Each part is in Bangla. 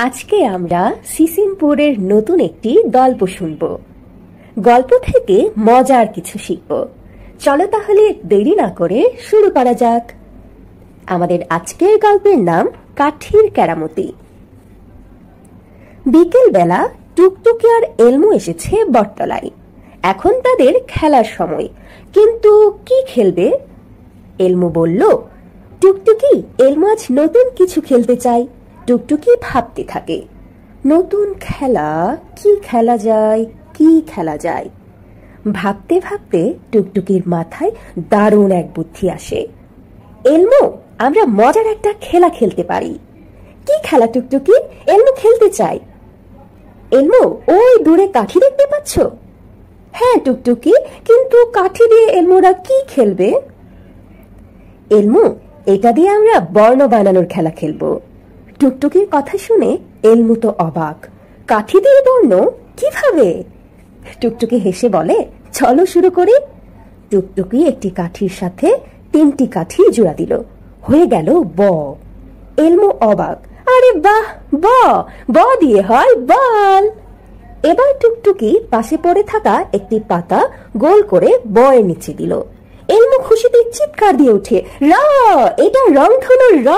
আজকে আমরা সিসিমপুরের নতুন একটি গল্প শুনব। গল্প থেকে মজার কিছু শিখব। চলো তাহলে দেরি না করে শুরু করা যাক। আমাদের আজকের গল্পের নাম কাঠির কেরামতি। বিকেল বেলা টুকটুকি আর এলমু এসেছে বটতলায়। এখন তাদের খেলার সময়, কিন্তু কি খেলবে? এলমু বলল, টুকটুকি, এলমু আজ নতুন কিছু খেলতে চাই। টুকটুকি ভাবতে থাকে, নতুন খেলা কি খেলা যায়, কি খেলা যায়। ভাবতে ভাবতে টুকটুকির মাথায় দারুণ এক বুদ্ধি আসে। এলমু, আমরা মজার একটা খেলা খেলতে পারি। কি খেলা টুকটুকি? এলমু খেলতে চাই। এলমু, ওই দূরে কাঠি দেখতে পাচ্ছ? হ্যাঁ টুকটুকি, কিন্তু কাঠি দিয়ে এলমুরা কি খেলবে? এলমু, এটা দিয়ে আমরা বর্ণ বানানোর খেলা খেলবো। টুকটুকির কথা শুনে এলমু তো অবাক। কাঠি দিয়ে বর্ণ? কিভাবে? টুকটুকি হেসে বলে, চলো শুরু করি। টুকটুকি একটি কাঠির সাথে 3টি কাঠি জোড়া দিল, হয়ে গেল ব। এলমু অবাক, আরে বাহ, ব ব দিয়ে হয় বল। এবার টুকটুকি পাশে পড়ে থাকা একটি পাতা গোল করে বয়ের নিচে দিল। এলমু খুশিতে চিৎকার দিয়ে ওঠে, র, এটা রংধনুর র।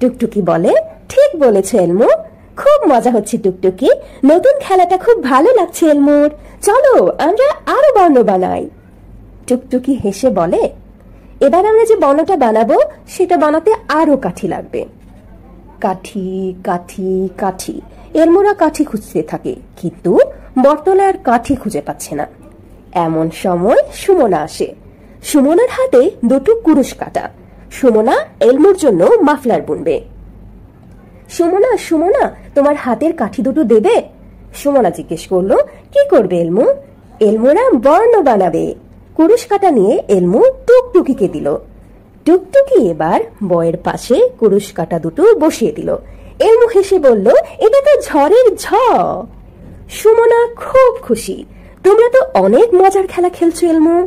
টুকটুকি বলে, ঠিক বলেছে এলমু, খুব মজা হচ্ছে টুকটুকি, নতুন খেলাটা খুব ভালো লাগছে এলমুর, চলো আমরা আরো বর্ণ বানাই। টুকটুকি হেসে বলে, এবার আমরা যে বর্ণটা বানাবো সেটা বানাতে আরো কাঠি লাগবে। কাঠি কাঠি কাঠি, এলমুরা কাঠি খুঁজতে থাকে, কিন্তু বটতলায় আর কাঠি খুঁজে পাচ্ছে না। এমন সময় সুমনা আসে। সুমনার হাতে 2টো কুরুশ কাটা। সুমনা এলমুর জন্য মাফলার বুনবে। সুমনা, সুমনা, তোমার হাতের কাঠি 2টো দেবে? সুমনা জিজ্ঞেস করলো, কি করবে এলমু? এলমুরা বর্ণ বানাবে। কুরুশ কাটা নিয়ে এলমু টুকটুকিকে দিল। টুকটুকি এবার বয়ের পাশে কুরুশ কাটা 2টো বসিয়ে দিল। এলমু হেসে বলল, এটা তো ঝড়ের ঝ। সুমনা খুব খুশি। তোমরা তো অনেক মজার খেলা খেলছো এলমু।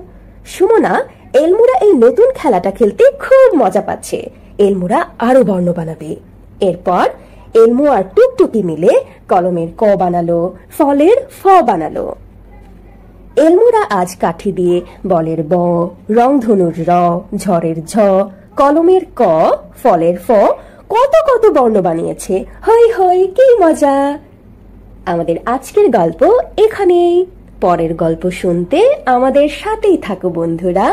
সুমনা, এলমুরা এই নতুন খেলাটা খেলতে খুব মজা পাচ্ছে। এলমুরা আরো বর্ণ বানাবে। এরপর এলমু আর টুকটুকি মিলে কলমের ক বানালো, ফলের ফ বানালো। এলমুরা আজ কাঠি দিয়ে বলের ব, রংধনুর র, ঝড়ের ঝ, কলমের ক, ফলের ফ, কত কত বর্ণ বানিয়েছে। হই হই, কি মজা! আমাদের আজকের গল্প এখানেই। পরের গল্প শুনতে আমাদের সাথেই থাকো বন্ধুরা।